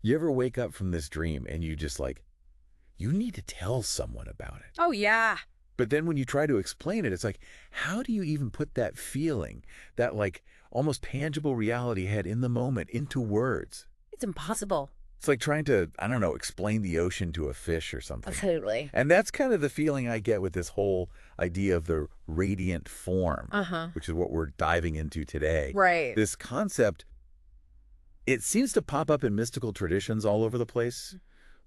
You ever wake up from this dream and you just like, you need to tell someone about it. Oh, yeah. But then when you try to explain it, it's like, how do you even put that feeling, that like almost tangible reality had in the moment into words? It's impossible. It's like trying to, I don't know, explain the ocean to a fish or something. Absolutely. And that's kind of the feeling I get with this whole idea of the radiant form, which is what we're diving into today. Right. This concept, it seems to pop up in mystical traditions all over the place,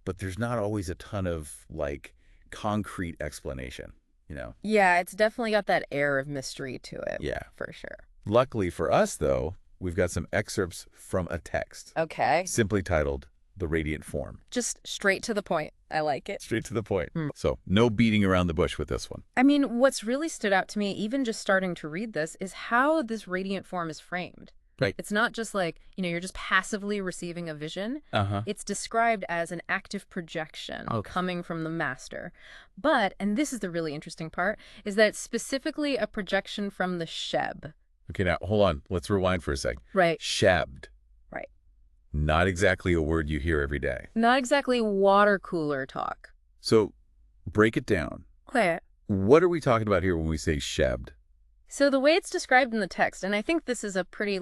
but there's not always a ton of like concrete explanation, you know? Yeah, it's definitely got that air of mystery to it. Yeah. For sure. Luckily for us, though, we've got some excerpts from a text Okay. simply titled The Radiant Form. Just straight to the point. I like it. Straight to the point. So no beating around the bush with this one. I mean, what's really stood out to me, even just starting to read this, is how this radiant form is framed. Right. It's not just like, you're just passively receiving a vision. Uh-huh. It's described as an active projection coming from the master. But, and this is the really interesting part, is that it's specifically a projection from the Sheb. Okay, now hold on. Let's rewind for a sec. Right. Shabbed. Right. Not exactly a word you hear every day. Not exactly water cooler talk. So break it down. Okay. What are we talking about here when we say shabbed? So the way it's described in the text, and I think this is a pretty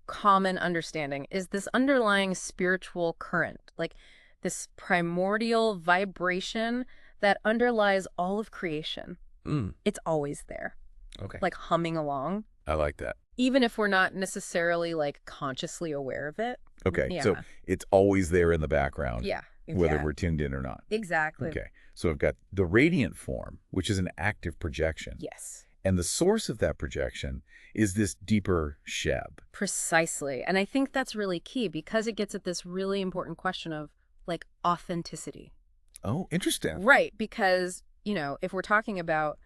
common understanding, is this underlying spiritual current, like this primordial vibration that underlies all of creation. It's always there. Okay. Like humming along. I like that. Even if we're not necessarily consciously aware of it. Okay, Yeah. so it's always there in the background. Yeah. Whether Yeah. we're tuned in or not. Exactly. Okay, so I've got the radiant form, which is an active projection. Yes. And the source of that projection is this deeper Sheb. Precisely. And I think that's really key because it gets at this really important question of authenticity. Oh, interesting. Right. Because, if we're talking about,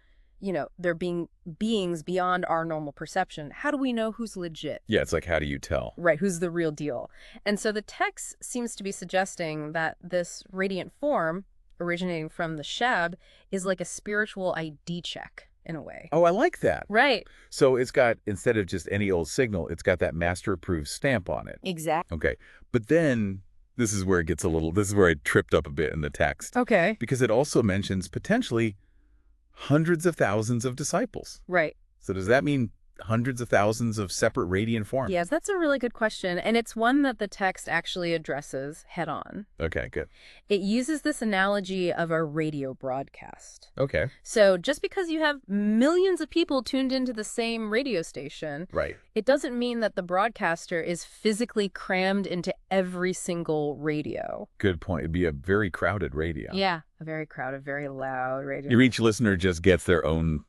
there being beings beyond our normal perception, how do we know who's legit? Yeah, it's like, how do you tell? Right. Who's the real deal? And so the text seems to be suggesting that this radiant form originating from the Sheb is like a spiritual ID check in a way. Oh, I like that. Right. So it's got, instead of just any old signal, it's got that master-approved stamp on it. Exactly. Okay, but then this is where it gets this is where I tripped up a bit in the text. Okay. Because it also mentions potentially hundreds of thousands of disciples. Right. So does that mean hundreds of thousands of separate radiant forms? Yes, that's a really good question. And it's one that the text actually addresses head on. Okay, good. It uses this analogy of a radio broadcast. Okay. So just because you have millions of people tuned into the same radio station, Right. it doesn't mean that the broadcaster is physically crammed into every single radio. Good point. It'd be a very crowded radio. Yeah, a very crowded, very loud radio. Each listener just gets their own,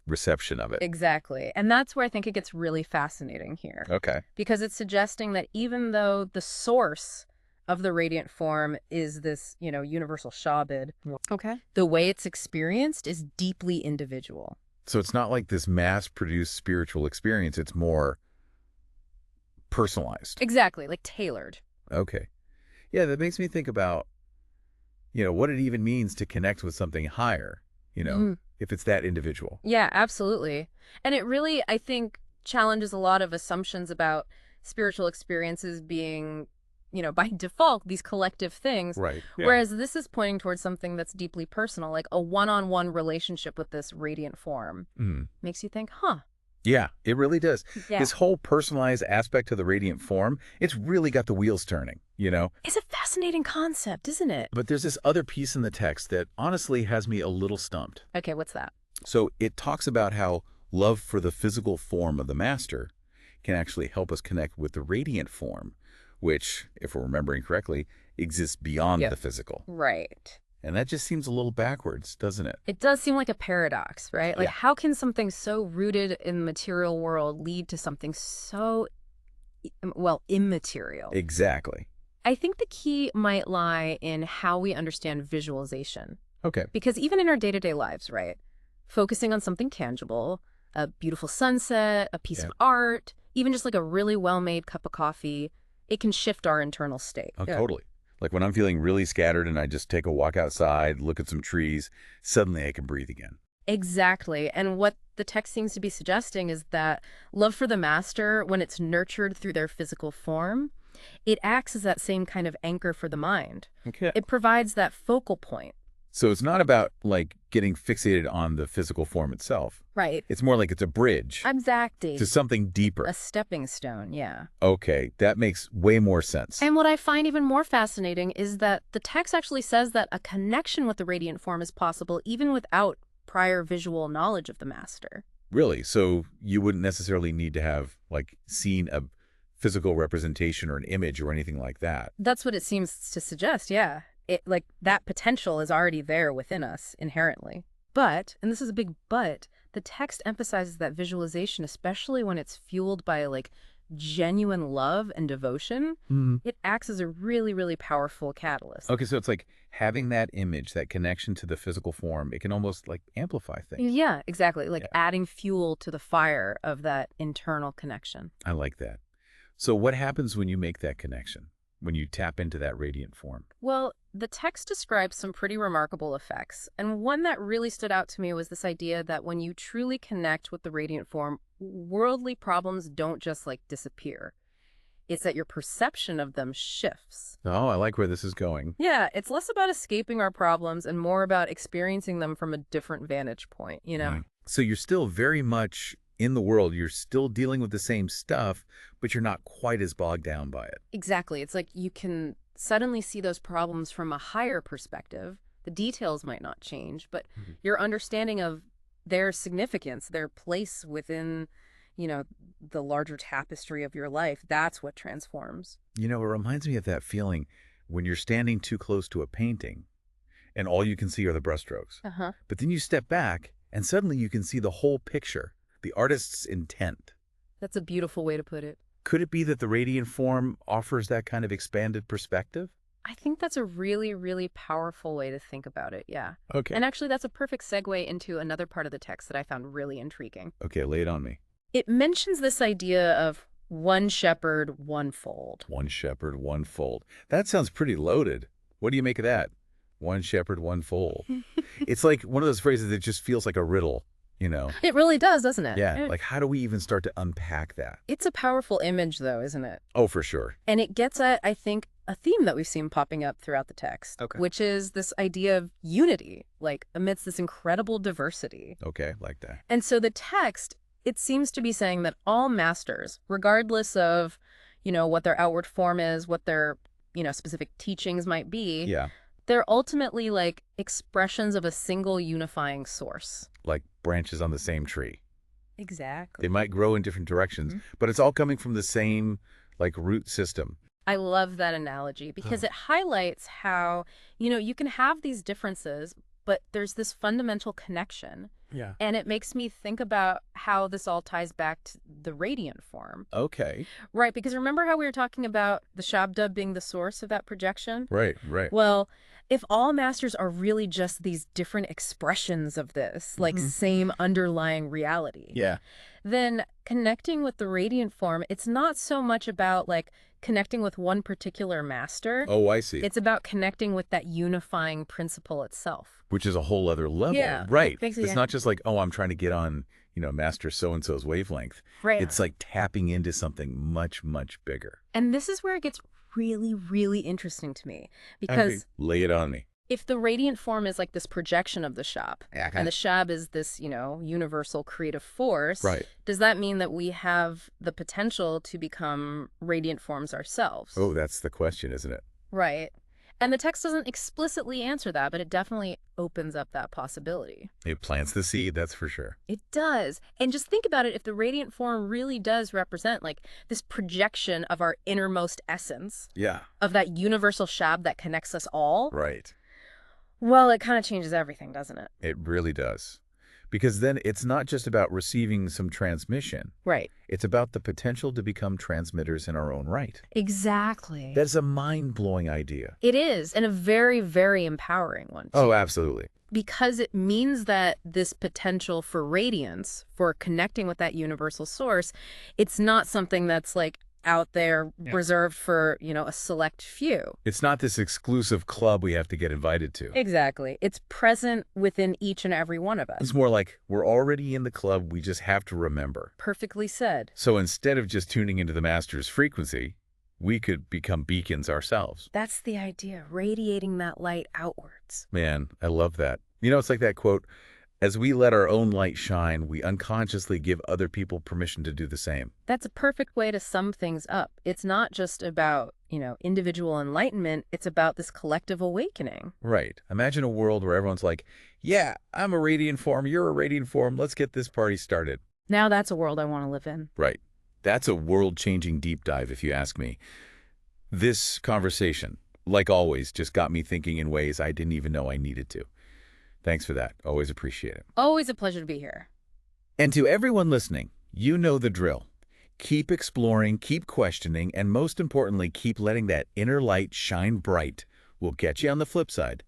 reception of it. Exactly. And that's where I think it gets really fascinating here. Okay. Because it's suggesting that even though the source of the radiant form is this, universal Shabad, Okay. the way it's experienced is deeply individual. So it's not like this mass-produced spiritual experience. It's more personalized. Exactly, tailored. Okay. Yeah, that makes me think about, what it even means to connect with something higher, if it's that individual. Yeah, absolutely. And it really, I think, challenges a lot of assumptions about spiritual experiences being, by default, these collective things. Right. Yeah. Whereas this is pointing towards something that's deeply personal, like a one-on-one relationship with this radiant form. Makes you think, huh? Yeah, it really does. Yeah. This whole personalized aspect to the radiant form, it's really got the wheels turning, It's a fascinating concept, isn't it? But there's this other piece in the text that honestly has me a little stumped. Okay, what's that? So it talks about how love for the physical form of the master can actually help us connect with the radiant form, which, if we're remembering correctly, exists beyond the physical. Right. And that just seems a little backwards, doesn't it? It does seem like a paradox, right? Yeah. How can something so rooted in the material world lead to something so, immaterial? Exactly. I think the key might lie in how we understand visualization. Okay. Because even in our day-to-day lives, right, focusing on something tangible, a beautiful sunset, a piece of art, even just a really well-made cup of coffee, it can shift our internal state. Oh, totally. Like when I'm feeling really scattered and I just take a walk outside, look at some trees, suddenly I can breathe again. Exactly. And what the text seems to be suggesting is that love for the master, when it's nurtured through their physical form, It acts as that same kind of anchor for the mind. Okay. It provides that focal point. So it's not about, like, getting fixated on the physical form itself. Right. It's more like it's a bridge Exactly. to something deeper. A stepping stone, yeah. Okay, that makes way more sense. And what I find even more fascinating is that the text actually says that a connection with the radiant form is possible even without prior visual knowledge of the master. Really? So you wouldn't necessarily need to have, like, seen a physical representation or an image or anything like that. That's what it seems to suggest, yeah. Like, that potential is already there within us inherently. But, and this is a big but, the text emphasizes that visualization, especially when it's fueled by, like, genuine love and devotion, it acts as a really, really powerful catalyst. Okay, so it's like having that image, that connection to the physical form, it can almost, like, amplify things. Yeah, exactly. Like Yeah. adding fuel to the fire of that internal connection. I like that. So what happens when you make that connection, when you tap into that radiant form? Well, the text describes some pretty remarkable effects, and one that really stood out to me was this idea that when you truly connect with the radiant form, worldly problems don't just like disappear. It's that your perception of them shifts. Oh, I like where this is going. Yeah, it's less about escaping our problems and more about experiencing them from a different vantage point, you know? Right. So you're still very much in the world. You're still dealing with the same stuff, but you're not quite as bogged down by it. Exactly. It's like you can suddenly see those problems from a higher perspective. The details might not change, but your understanding of their significance, their place within, you know, the larger tapestry of your life, that's what transforms. You know, it reminds me of that feeling when you're standing too close to a painting and all you can see are the brushstrokes. Uh-huh. But then you step back and suddenly you can see the whole picture, the artist's intent. That's a beautiful way to put it. Could it be that the radiant form offers that kind of expanded perspective? I think that's a really, really powerful way to think about it, yeah. Okay. And actually, that's a perfect segue into another part of the text that I found really intriguing. Okay, lay it on me. It mentions this idea of one shepherd, one fold. One shepherd, one fold. That sounds pretty loaded. What do you make of that? One shepherd, one fold. It's like one of those phrases that just feels like a riddle, you know? It really does, doesn't it? Yeah, like how do we even start to unpack that? It's a powerful image, though, isn't it? Oh, for sure. And it gets at, I think, a theme that we've seen popping up throughout the text, Okay. which is this idea of unity, like amidst this incredible diversity. Okay, like that. And so the text, it seems to be saying that all masters, regardless of, you know, what their outward form is, what their, you know, specific teachings might be, Yeah, they're ultimately like expressions of a single unifying source. like branches on the same tree. Exactly. They might grow in different directions, but it's all coming from the same, like, root system. I love that analogy because it highlights how, you know, you can have these differences, but there's this fundamental connection. Yeah. And it makes me think about how this all ties back to the radiant form. Okay. Right, because remember how we were talking about the Shabda being the source of that projection? Right, right. Well, if all masters are really just these different expressions of this, like same underlying reality, Yeah. then connecting with the radiant form, it's not so much about like connecting with one particular master. Oh, I see. It's about connecting with that unifying principle itself. Which is a whole other level. Yeah, Right. basically, It's yeah. not just like, oh, I'm trying to get on, you know, Master so-and-so's wavelength. Right. It's like tapping into something much, much bigger. And this is where it gets really, really interesting to me. Because Lay it on me. if the radiant form is like this projection of the Shab, Yeah, and the Shab is this, you know, universal creative force, Right. does that mean that we have the potential to become radiant forms ourselves? Oh, that's the question, isn't it? Right. And the text doesn't explicitly answer that, but it definitely opens up that possibility. It plants the seed, that's for sure. It does. And just think about it, if the radiant form really does represent like this projection of our innermost essence, Yeah. of that universal Shab that connects us all, Right. well, it kind of changes everything, doesn't it? It really does. Because then it's not just about receiving some transmission. Right. It's about the potential to become transmitters in our own right. Exactly. That's a mind-blowing idea. It is, and a very, very empowering one. Oh, absolutely. Because it means that this potential for radiance, for connecting with that universal source, it's not something that's like out there reserved for, you know, a select few. It's not this exclusive club we have to get invited to. Exactly. It's present within each and every one of us. It's more like we're already in the club, we just have to remember. Perfectly said. So instead of just tuning into the master's frequency, we could become beacons ourselves. That's the idea, radiating that light outwards. Man, I love that. It's like that quote, as we let our own light shine, we unconsciously give other people permission to do the same. That's a perfect way to sum things up. It's not just about, individual enlightenment, it's about this collective awakening. Right. Imagine a world where everyone's like, yeah, I'm a radiant form, you're a radiant form, let's get this party started. Now that's a world I want to live in. Right. That's a world-changing deep dive, if you ask me. This conversation, like always, just got me thinking in ways I didn't even know I needed to. Thanks for that. Always appreciate it. Always a pleasure to be here. And to everyone listening, you know the drill. Keep exploring, keep questioning, and most importantly, keep letting that inner light shine bright. We'll catch you on the flip side.